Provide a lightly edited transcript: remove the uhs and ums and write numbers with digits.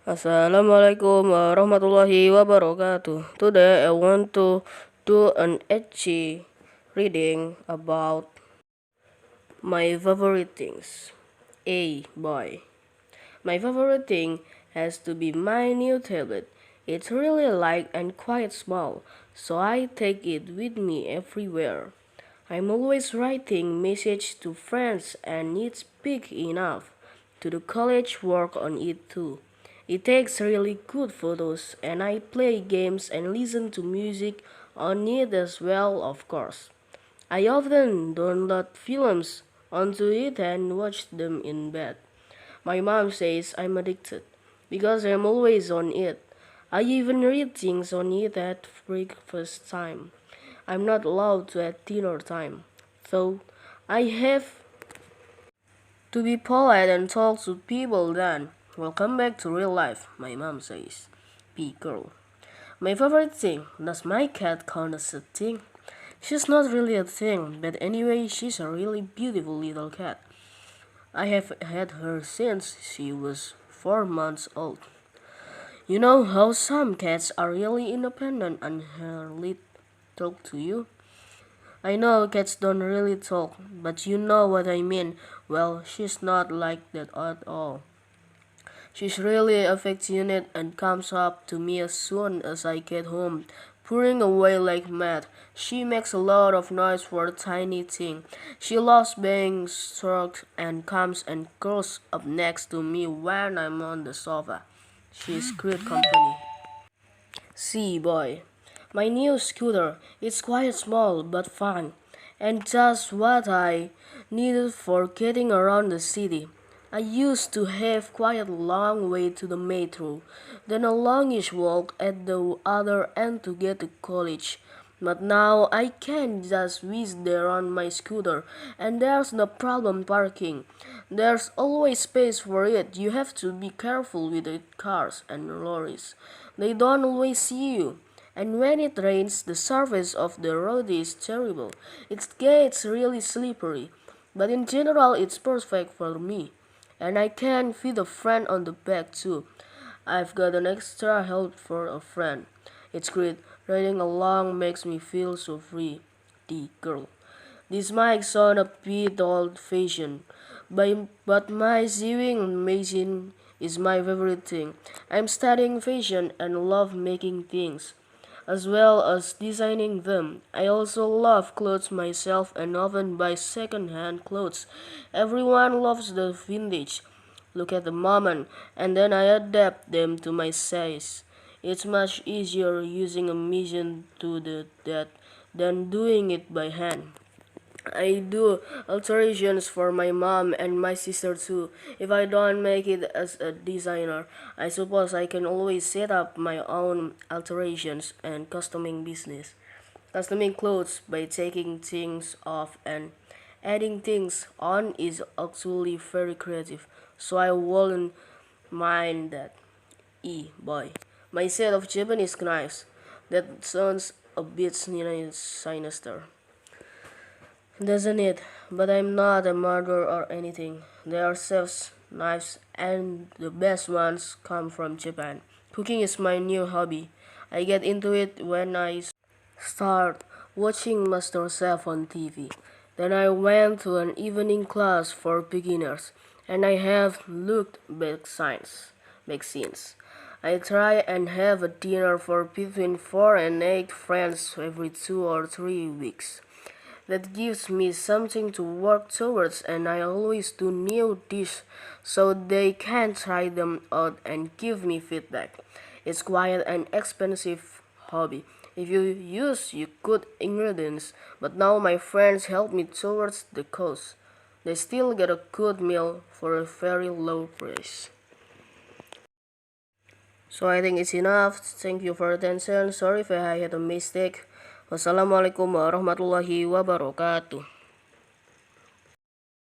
Assalamualaikum warahmatullahi wabarakatuh. Today I want to do an edgy reading about my favorite things. A boy. My favorite thing has to be my new tablet. It's really light and quite small, so I take it with me everywhere. I'm always writing messages to friends and it's big enough to do college work on it too. It takes really good photos and I play games and listen to music on it as well, of course. I often download films onto it and watch them in bed. My mom says I'm addicted because I'm always on it. I even read things on it at breakfast time. I'm not allowed to at dinner time, so I have to be polite and talk to people then. Welcome back to real life, my mom says. P girl. My favorite thing, does my cat count as a thing? She's not really a thing, but anyway, she's a really beautiful little cat. I have had her since she was 4 months old. You know how some cats are really independent and hardly talk to you? I know cats don't really talk, but you know what I mean. Well, she's not like that at all. She's really affectionate and comes up to me as soon as I get home, purring away like mad. She makes a lot of noise for a tiny thing. She loves being stroked and comes and curls up next to me when I'm on the sofa. She's great company. See, boy, my new scooter. It's quite small but fun, and just what I needed for getting around the city. I used to have quite a long way to the metro, then a longish walk at the other end to get to college. But now I can just whiz there on my scooter, and there's no problem parking. There's always space for it. You have to be careful with the cars and lorries. They don't always see you. And when it rains, the surface of the road is terrible. It gets really slippery. But in general, it's perfect for me. And I can fit a friend on the back too. I've got an extra help for a friend. It's great. Riding along makes me feel so free. The girl. This might sound a bit old-fashioned, but my sewing machine is my favorite thing. I'm studying fashion and love making things, as well as designing them. I also love clothes myself and often buy second-hand clothes. Everyone loves the vintage. Look at the moment, and then I adapt them to my size. It's much easier using a machine to do that than doing it by hand. I do alterations for my mom and my sister too. If I don't make it as a designer, I suppose I can always set up my own alterations and customing business. Customing clothes by taking things off and adding things on is actually very creative, so I wouldn't mind that. Boy. My set of Japanese knives. That sounds a bit sinister. Doesn't it? But I'm not a murderer or anything. They are chef's knives, and the best ones come from Japan. Cooking is my new hobby. I get into it when I start watching MasterChef on TV. Then I went to an evening class for beginners, and I have looked vaccines. I try and have a dinner for between 4 and 8 friends every 2 or 3 weeks. That gives me something to work towards, and I always do new dishes so they can try them out and give me feedback. It's quite an expensive hobby if you use your good ingredients, but now my friends help me towards the cost. They still get a good meal for a very low price. So I think it's enough. Thank you for attention. Sorry if I had a mistake. Wassalamualaikum warahmatullahi wabarakatuh.